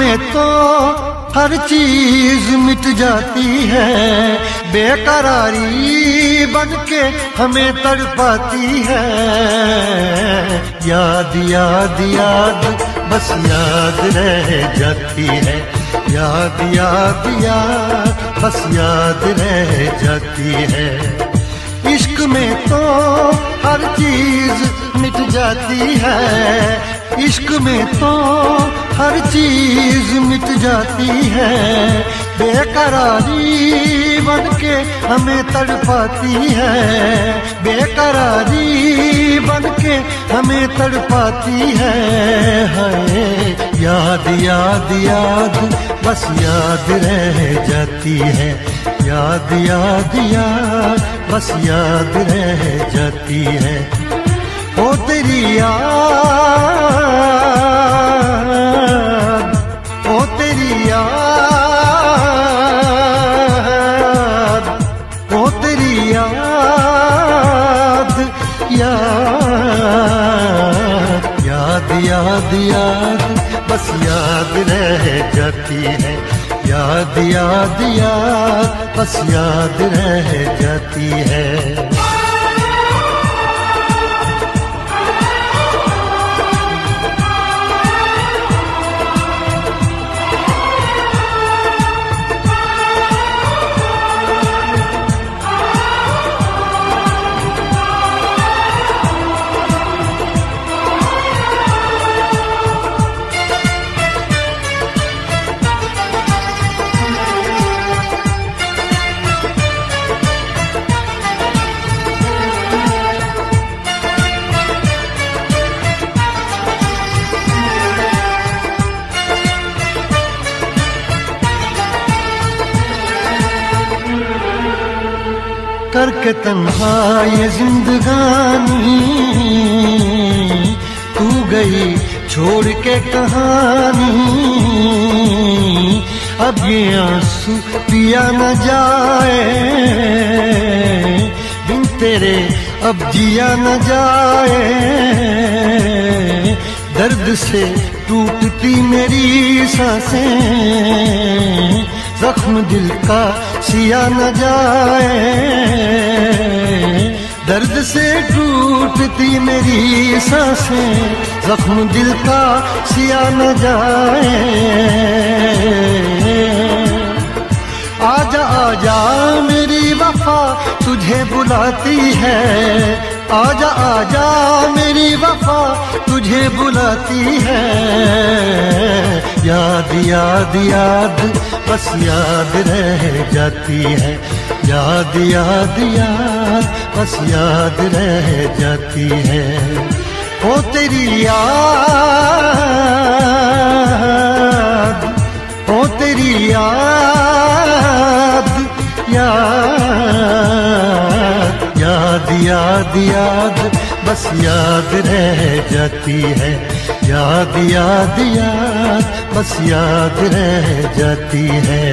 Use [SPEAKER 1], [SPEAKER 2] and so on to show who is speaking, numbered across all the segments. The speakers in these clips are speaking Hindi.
[SPEAKER 1] में तो हर चीज मिट जाती है, बेकरारी बनके हमें तड़पाती है। याद याद याद बस याद रह जाती है, याद याद याद बस याद रह जाती है। इश्क में तो हर चीज मिट जाती है, इश्क में तो हर चीज मिट जाती है, बेकरारी बनके हमें तड़पाती है, बेकरारी बनके हमें तड़पाती है। हाय याद याद याद बस याद रह जाती है, याद याद याद बस याद रह जाती है। ओ तेरी याद, ओ तेरी याद, ओ तेरी याद, याद याद याद याद बस याद रह जाती है, याद याद याद बस याद रह जाती है। करके तन्हा ये जिंदगानी तू गई छोड़ के कहानी, अब ये आंसू पिया न जाए, बिन तेरे अब जिया न जाए। दर्द से टूटती मेरी सांसें, जख्म दिल का सिया न जाए, दर्द से टूटती मेरी सांसें, जख्म दिल का सिया न जाए। आजा आजा मेरी वफा तुझे बुलाती है, आजा आजा मेरी वफा तुझे बुलाती है। याद याद याद बस याद रह जाती है, याद याद याद बस याद रह जाती है। ओ तेरी याद, ओ तेरी याद, याद याद याद याद बस याद रह जाती है, याद याद याद बस याद रह जाती है।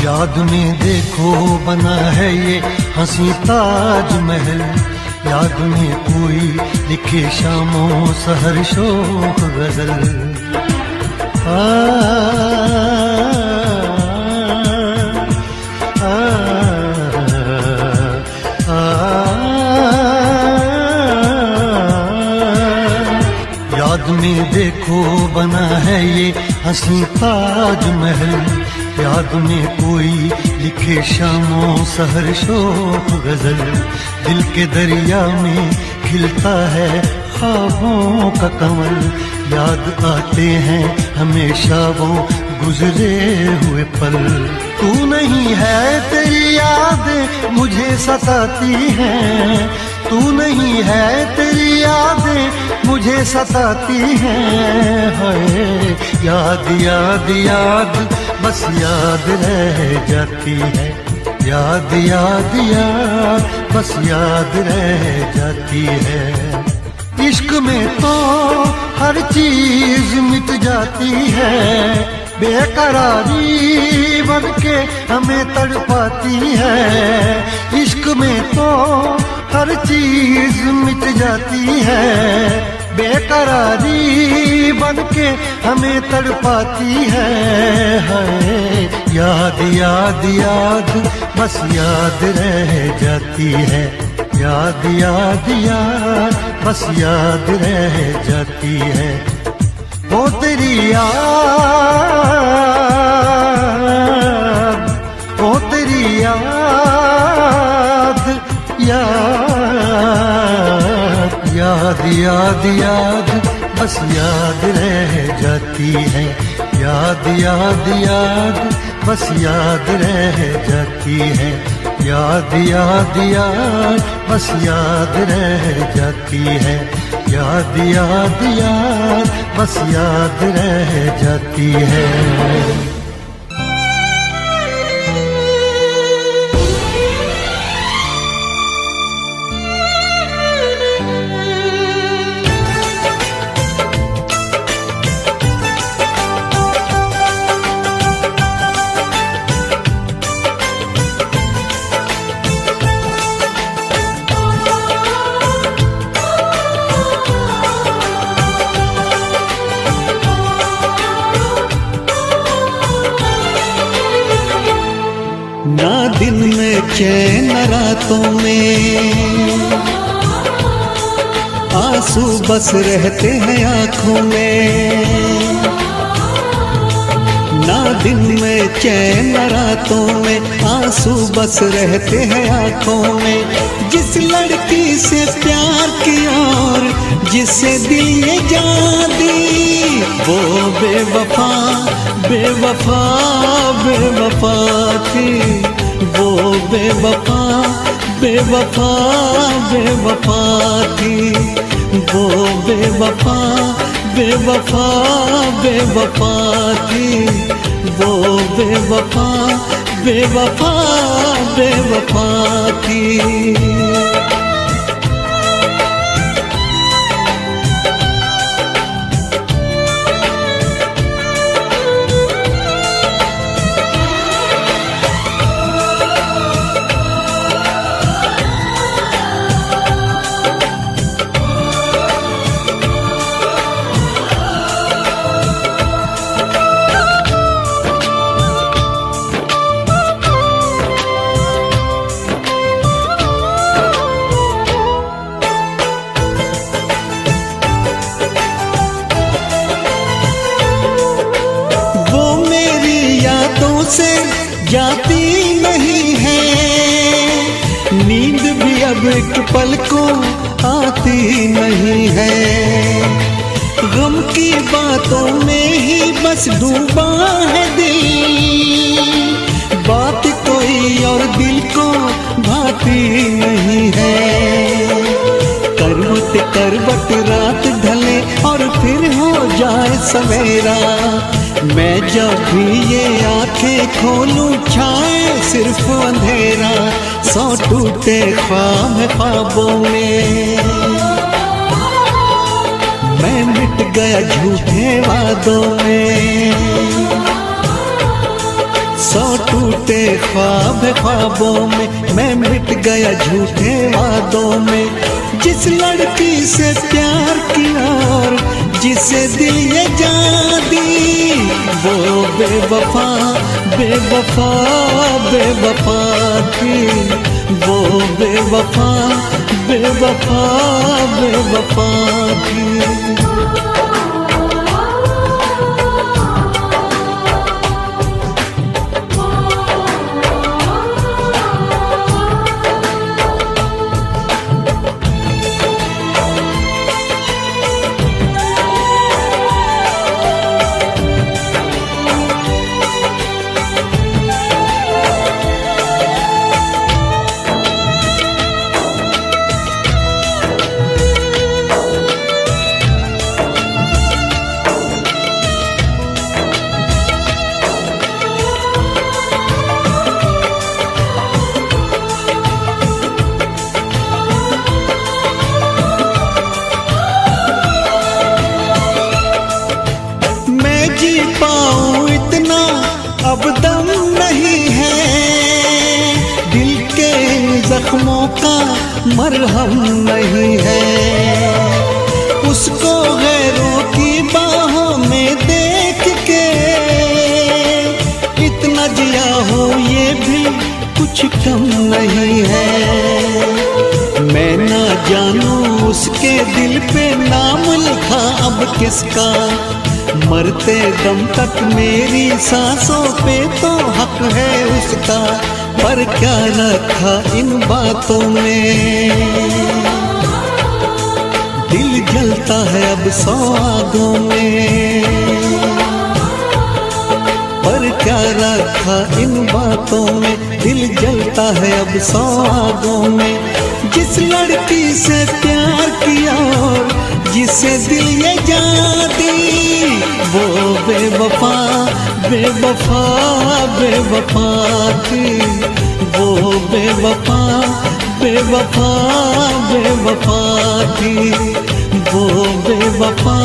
[SPEAKER 1] याद में देखो बना है ये हंसी ताज महल, याद में कोई लिखे शामों सहर शोक गजल। आ, आ, आ, याद में देखो बना है ये हंसी ताजमहल। याद में कोई लिखे शामों सहर शोक गजल। दिल के दरिया में खिलता है ख्वाबों का कमल। याद आते हैं हमेशा वो गुजरे हुए पल। तू नहीं है तेरी यादें मुझे सताती हैं। तू नहीं है तेरी यादें मुझे सताती हैं। हाय याद याद याद बस याद रह जाती है। याद याद याद बस याद रह जाती है। इश्क में तो हर चीज मिट जाती है। बेकरारी बन के हमें तड़पाती है। इश्क में तो हर चीज मिट जाती है। बेकरारी बन के हमें तड़पाती है। हाय याद याद याद बस याद रह जाती है। याद याद याद बस याद रह जाती है। वो तेरी याद, वो तेरी याद, याद याद याद याद बस याद रह जाती है। याद याद याद बस याद रह जाती है। याद याद याद बस याद रह जाती है। याद याद याद बस याद रह जाती है।
[SPEAKER 2] ना दिन में चैन रातों में आंसू बस रहते हैं आँखों में। ना दिन में चैन रातों में आंसू बस रहते हैं आँखों में। जिस लड़की से प्यार किया और जिसे दिल ये जान दी वो बेवफा बेवफा बेवफा थी। वो बेवफा बेवफा बेवफा थी। वो बेवफा बेवफा बेवफा थी। वो बेवफा बेवफा बेवफा थी। से जाती नहीं है नींद भी अब एक पल को आती नहीं है। गम की बातों में ही बस डूबा है दिल। बात कोई और दिल को भाती नहीं है। करवट करवट रात ढले और फिर हो जाए सवेरा। मैं जब भी ये आंखें खोलूं छाए सिर्फ अंधेरा। सौ टूटे ख्वाब ख्वाबों में मैं मिट गया झूठे वादों में। सौ टूटे ख्वाब ख्वाबों में मैं मिट गया झूठे वादों में। जिस लड़की से प्यार किया और जिसे दिल ये जान दी, वो बेवफा बेवफा बेवफा थी। वो बेवफा बेवफा बेवफा थी। अब दम नहीं है, दिल के जख्मों का मरहम नहीं है। उसको गैरों की बाहों में देख के इतना जिया हो ये भी कुछ कम नहीं है। मैं ना जानूं उसके दिल पे नाम लिखा अब किसका, मरते दम तक मेरी सांसों पे तो हक है उसका। पर क्या रखा इन बातों में, दिल जलता है अब सौ आगों में। पर क्या रखा इन बातों में, दिल जलता है अब सौ आगों में। जिस लड़की से प्यार किया और जिसे दिल ये जान दी, वो बेवफा बेवफा बेवफा थी। वो बेवफा बेवफा बेवफा थी। वो बेवफा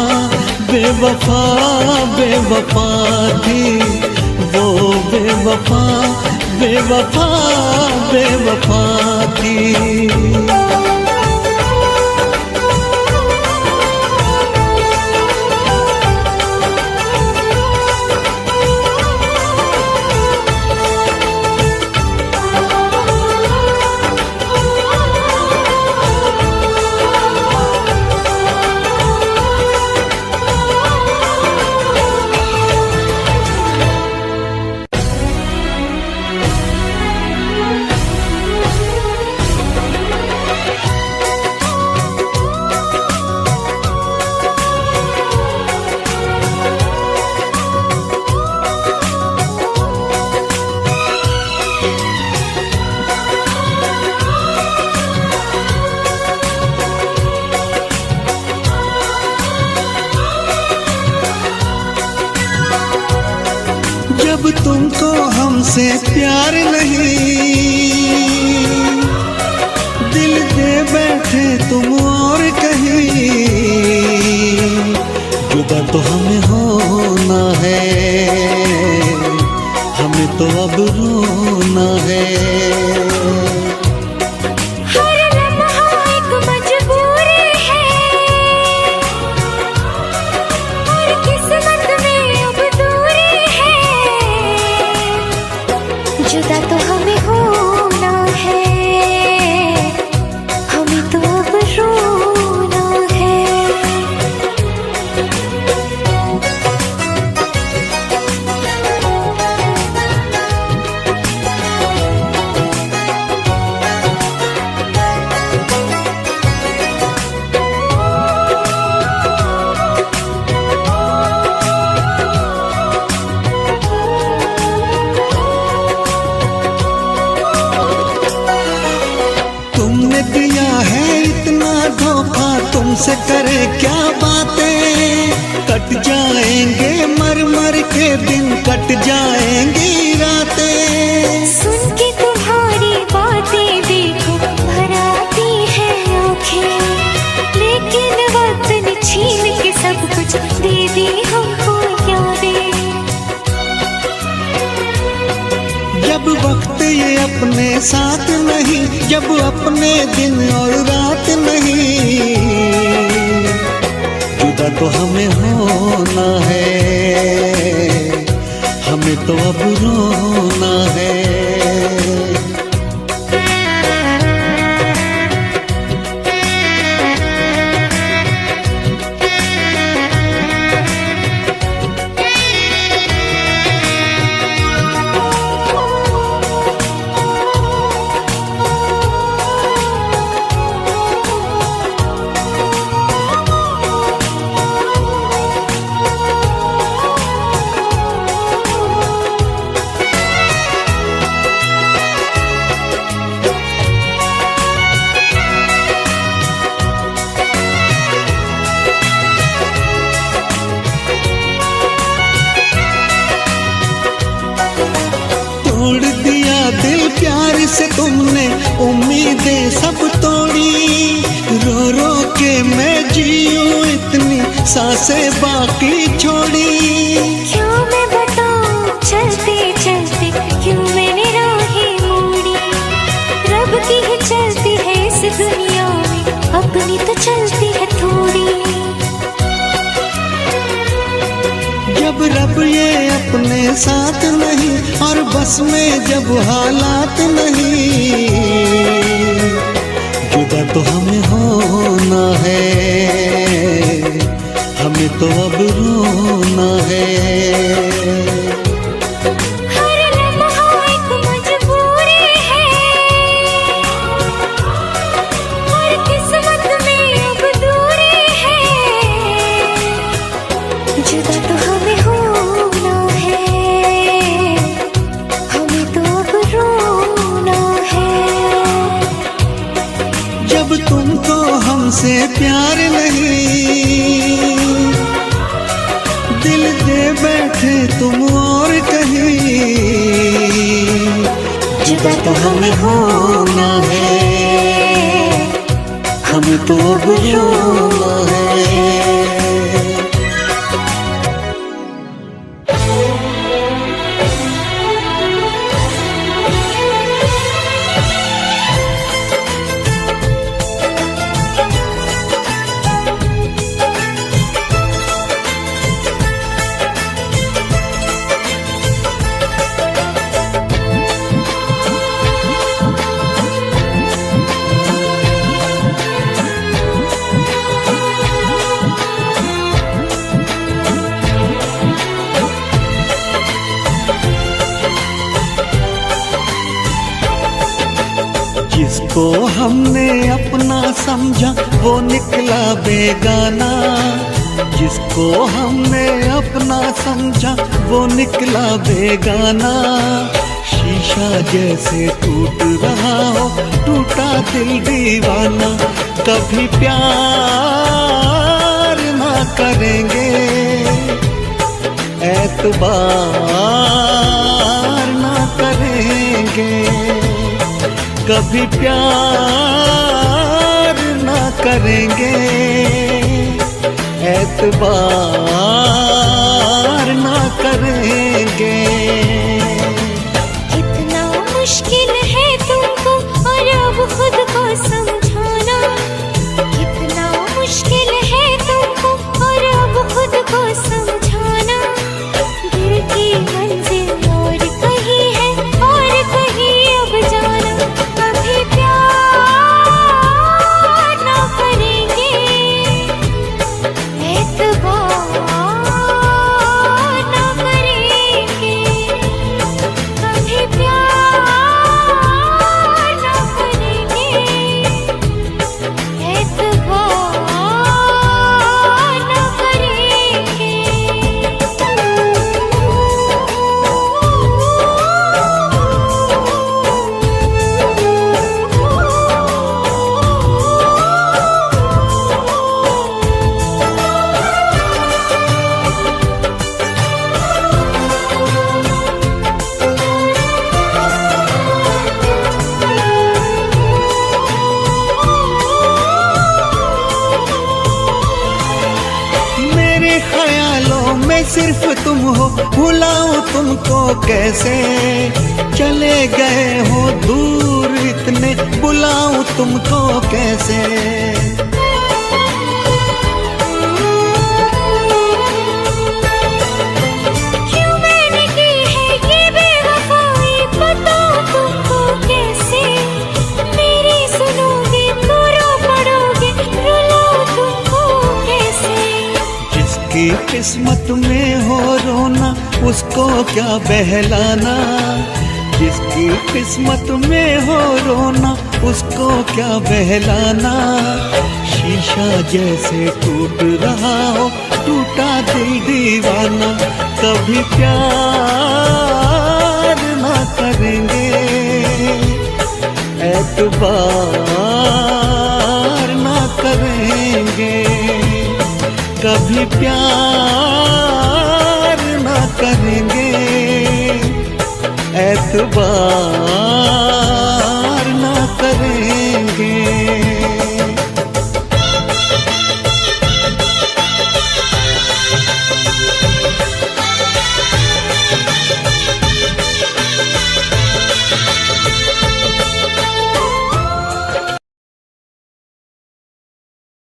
[SPEAKER 2] बेवफा बेवफा थी। वो बेवफा बेवफा बेवफा थी। जब तुमको हमसे प्यार नहीं, दिल दे बैठे तुम और कहीं। जुदा तो हमें होना है, हमें तो अब रोना है।
[SPEAKER 3] जुदा तो हमें होना है, हमें तो अब रोना है।
[SPEAKER 2] तुमसे करे क्या बातें, कट जाएंगे मर मर के दिन, कट जाएंगी रातें।
[SPEAKER 3] सुन के तुम्हारी बातें देखो भर आती है आँखें, लेकिन वक्त ने छीन के सब कुछ दे दी हमको यादें।
[SPEAKER 2] अपने साथ नहीं, जब अपने दिन और रात नहीं, जुदा तो हमें होना है, हमें तो अब रोना है। तोड़ दिया दिल प्यार से तुमने, उम्मीदें सब तोड़ी, रो रो के मैं जीऊं इतनी सांसें बाकी छोड़ी।
[SPEAKER 3] क्यों मैं बताऊं चलते चलते क्यों मैंने राहें मोड़ी, रब की ही चलती है इस दुनिया में, अपनी तो चलती है थोड़ी।
[SPEAKER 2] जब रब ये अपने साथ नहीं और बस में जब हालात नहीं, जुदा तो हमें होना है, हमें तो अब रोना है।
[SPEAKER 3] हर लम्हा एक मजबूरी है, हर किस्मत में अब दूरी है, जुदा तो हमें होना है, हमें तो अब रोना है।
[SPEAKER 2] जब तुमको हमसे प्यार नहीं, दिल दे बैठे तुम और कहीं, जुदा तो हमें होना है, हमें तो अब रोना है। जिसको हमने अपना समझा वो निकला बेगाना, जिसको हमने अपना समझा वो निकला बेगाना। शीशा जैसे टूट रहा हो टूटा दिल दीवाना, कभी प्यार ना करेंगे, एतबार ना करेंगे, कभी प्यार ना करेंगे, एतबार ना करेंगे।
[SPEAKER 3] कितना मुश्किल है तुमको और अब खुद को समझाना, कितना मुश्किल है तुमको और अब खुद को समझाना। दिल की मंजिल और कहीं है और कहीं अब जाना, कभी प्यार ना करेंगे, एतबार ना करेंगे, कभी प्यार ना करेंगे, एतबार ना करेंगे।
[SPEAKER 2] मेरे ख्यालों में सिर्फ तुम हो, भुलाऊं तुमको कैसे। चले गए हो दूर इतने, बुलाऊं तुमको कैसे।
[SPEAKER 3] क्यों मैंने की है ये बेवफाई, बताओ तुमको कैसे। मेरी सुनोगे तो रो पड़ोगे, रुलाऊं तुमको कैसे।
[SPEAKER 2] जिसकी किस्मत में हो रोना, उसको क्या बहलाना। जिसकी किस्मत में हो रोना, उसको क्या बहलाना। शीशा जैसे टूट रहा हो, टूटा दिल दीवाना। कभी प्यार ना करेंगे, एतबार ना करेंगे। कभी प्यार ना करेंगे, एतबार